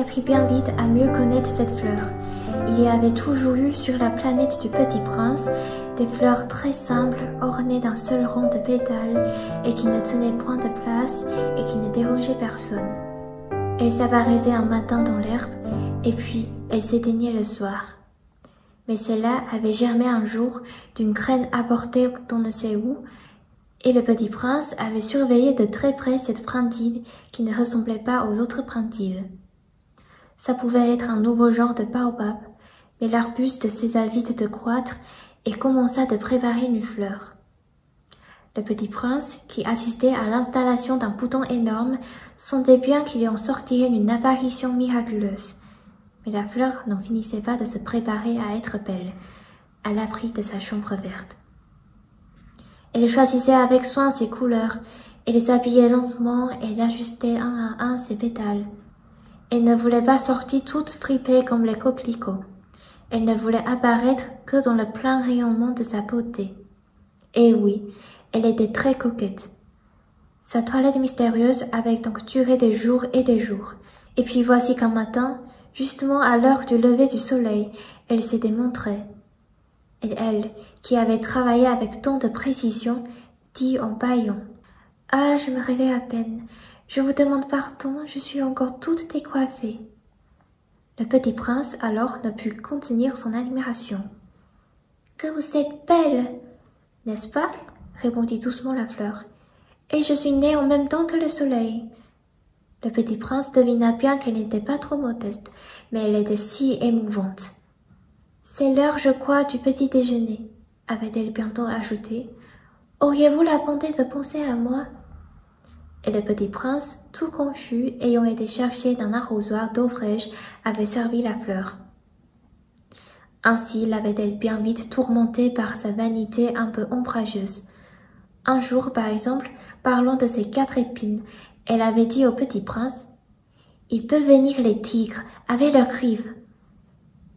apprit bien vite à mieux connaître cette fleur. Il y avait toujours eu sur la planète du Petit Prince des fleurs très simples, ornées d'un seul rang de pétales et qui ne tenaient point de place et qui ne dérangeaient personne. Elles s'apparaissaient un matin dans l'herbe et puis elles s'éteignaient le soir. Mais celle-là avait germé un jour d'une graine apportée d'on ne sait où, et le Petit Prince avait surveillé de très près cette printille qui ne ressemblait pas aux autres printilles. Ça pouvait être un nouveau genre de baobab, mais l'arbuste cessa vite de croître et commença de préparer une fleur. Le Petit Prince, qui assistait à l'installation d'un bouton énorme, sentait bien qu'il en sortirait une apparition miraculeuse. Mais la fleur n'en finissait pas de se préparer à être belle, à l'abri de sa chambre verte. Elle choisissait avec soin ses couleurs, et les habillait lentement et l'ajustait un à un ses pétales. Elle ne voulait pas sortir toute fripée comme les coquelicots. Elle ne voulait apparaître que dans le plein rayonnement de sa beauté. Et oui, elle était très coquette. Sa toilette mystérieuse avait donc duré des jours et des jours. Et puis voici qu'un matin, justement à l'heure du lever du soleil, elle s'était montrée. Et elle, qui avait travaillé avec tant de précision, dit en bâillant « Ah, je me réveille à peine. Je vous demande pardon, je suis encore toute décoiffée. » Le Petit Prince alors ne put contenir son admiration. « Que vous êtes belle, n'est-ce pas ?» répondit doucement la fleur. « Et je suis née en même temps que le soleil. » Le Petit Prince devina bien qu'elle n'était pas trop modeste, mais elle était si émouvante. « C'est l'heure, je crois, du petit déjeuner, » avait-elle bientôt ajouté. « Auriez-vous la bonté de penser à moi ?» Et le Petit Prince, tout confus, ayant été chercher d'un arrosoir d'eau fraîche, avait servi la fleur. Ainsi l'avait-elle bien vite tourmentée par sa vanité un peu ombrageuse. Un jour, par exemple, parlant de ses 4 épines, elle avait dit au Petit Prince « Il peut venir les tigres, avec leurs griffes. »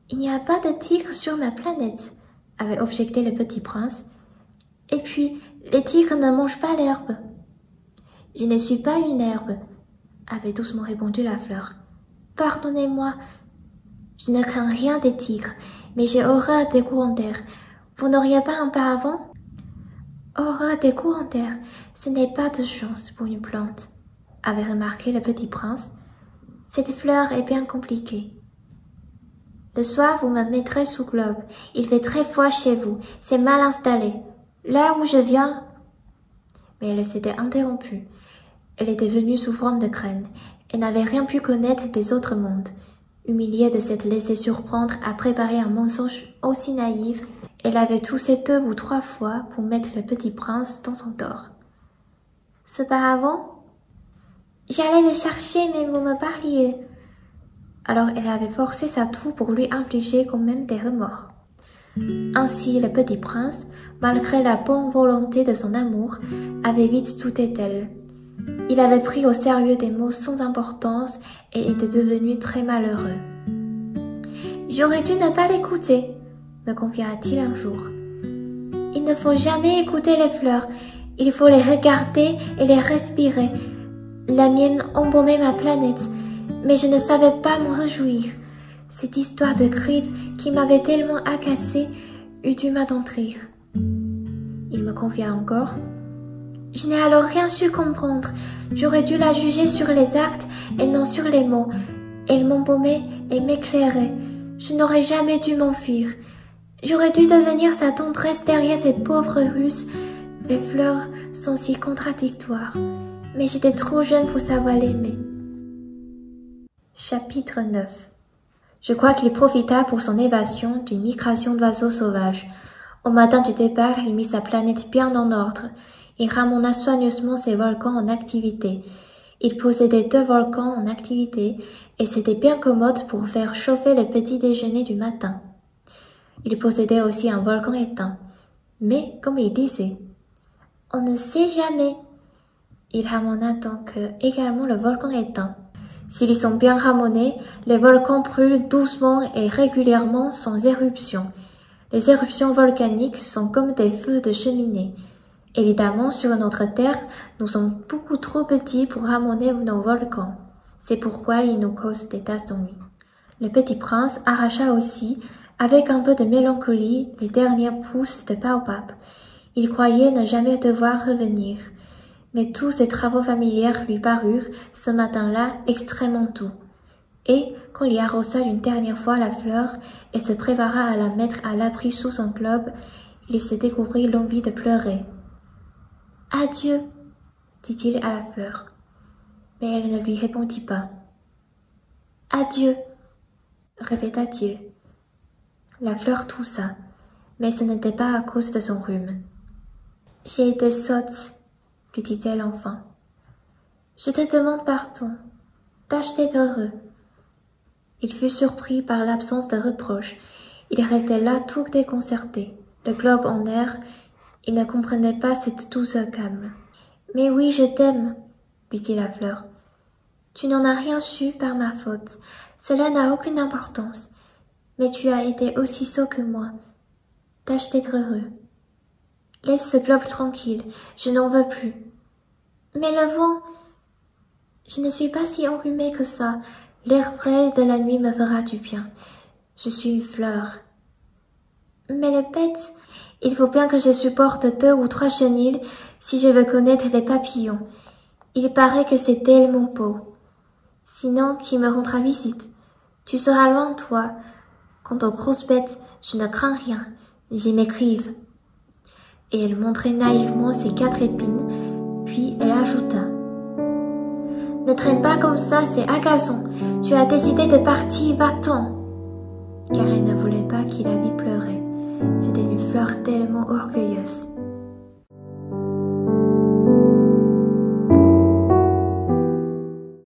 « Il n'y a pas de tigres sur ma planète, » avait objecté le Petit Prince. « Et puis, les tigres ne mangent pas l'herbe. »« Je ne suis pas une herbe, » avait doucement répondu la fleur. « Pardonnez-moi, je ne crains rien des tigres, mais j'ai horreur des courants d'air. Vous n'auriez pas un paravent ?»« Horreur des courants d'air, ce n'est pas de chance pour une plante, » avait remarqué le Petit Prince. « Cette fleur est bien compliquée. » Le soir, vous me mettrez sous globe. Il fait très froid chez vous. C'est mal installé. Là où je viens... Mais elle s'était interrompue. Elle était venue sous forme de graine. Elle n'avait rien pu connaître des autres mondes. Humiliée de s'être laissée surprendre à préparer un mensonge aussi naïf, elle avait toussé 2 ou 3 fois pour mettre le Petit Prince dans son tort. « Ce paravent ? J'allais le chercher, mais vous me parliez. » Alors elle avait forcé sa toux pour lui infliger quand même des remords. Ainsi le Petit Prince, malgré la bonne volonté de son amour, avait vite douté d'elle. Il avait pris au sérieux des mots sans importance et était devenu très malheureux. « J'aurais dû ne pas l'écouter, » me confia-t-il un jour. « Il ne faut jamais écouter les fleurs, il faut les regarder et les respirer. La mienne embaumait ma planète, mais je ne savais pas m'en réjouir. Cette histoire de griffes qui m'avait tellement agacée eût dû m'attendrir. » Il me confia encore. « Je n'ai alors rien su comprendre. J'aurais dû la juger sur les actes et non sur les mots. Elle m'embaumait et m'éclairait. Je n'aurais jamais dû m'enfuir. J'aurais dû devenir sa tendresse derrière ces pauvres Russes. Les fleurs sont si contradictoires. Mais j'étais trop jeune pour savoir l'aimer. » Chapitre 9. Je crois qu'il profita pour son évasion d'une migration d'oiseaux sauvages. Au matin du départ, il mit sa planète bien en ordre. Il ramena soigneusement ses volcans en activité. Il possédait 2 volcans en activité et c'était bien commode pour faire chauffer le petit déjeuner du matin. Il possédait aussi un volcan éteint. Mais, comme il disait, « On ne sait jamais. » Il ramena donc également le volcan éteint. S'ils sont bien ramenés, les volcans brûlent doucement et régulièrement sans éruption. Les éruptions volcaniques sont comme des feux de cheminée. Évidemment, sur notre Terre, nous sommes beaucoup trop petits pour ramener nos volcans. C'est pourquoi il nous cause des tasses d'ennui. Le petit prince arracha aussi, avec un peu de mélancolie, les dernières pousses de baobab. Il croyait ne jamais devoir revenir. Mais tous ses travaux familiers lui parurent, ce matin-là, extrêmement doux. Et, quand il arrosa une dernière fois la fleur et se prépara à la mettre à l'abri sous son globe, il se découvrit l'envie de pleurer. « Adieu !» dit-il à la fleur. Mais elle ne lui répondit pas. « Adieu !» répéta-t-il. La fleur toussa, mais ce n'était pas à cause de son rhume. « J'ai été sotte, » lui dit-elle enfin. « Je te demande pardon. Tâche d'être heureux. » Il fut surpris par l'absence de reproche. Il restait là tout déconcerté, le globe en air. Il ne comprenait pas cette douceur calme. « Mais oui, je t'aime, » lui dit la fleur. « Tu n'en as rien su par ma faute. Cela n'a aucune importance. Mais tu as été aussi sot que moi. Tâche d'être heureux. Laisse ce globe tranquille, je n'en veux plus. Mais le vent, je ne suis pas si enrhumée que ça. L'air frais de la nuit me fera du bien. Je suis une fleur. Mais les bêtes, il faut bien que je supporte 2 ou 3 chenilles si je veux connaître les papillons. Il paraît que c'est tellement beau. Sinon, qui me rendra visite? Tu seras loin, toi. Quant aux grosses bêtes, je ne crains rien. J'y m'écrive. Et elle montrait naïvement ses 4 épines, puis elle ajouta. Ne traîne pas comme ça, c'est agaçant. Tu as décidé de partir, va-t'en. Car elle ne voulait pas qu'il la vît pleurer. C'était une fleur tellement orgueilleuse.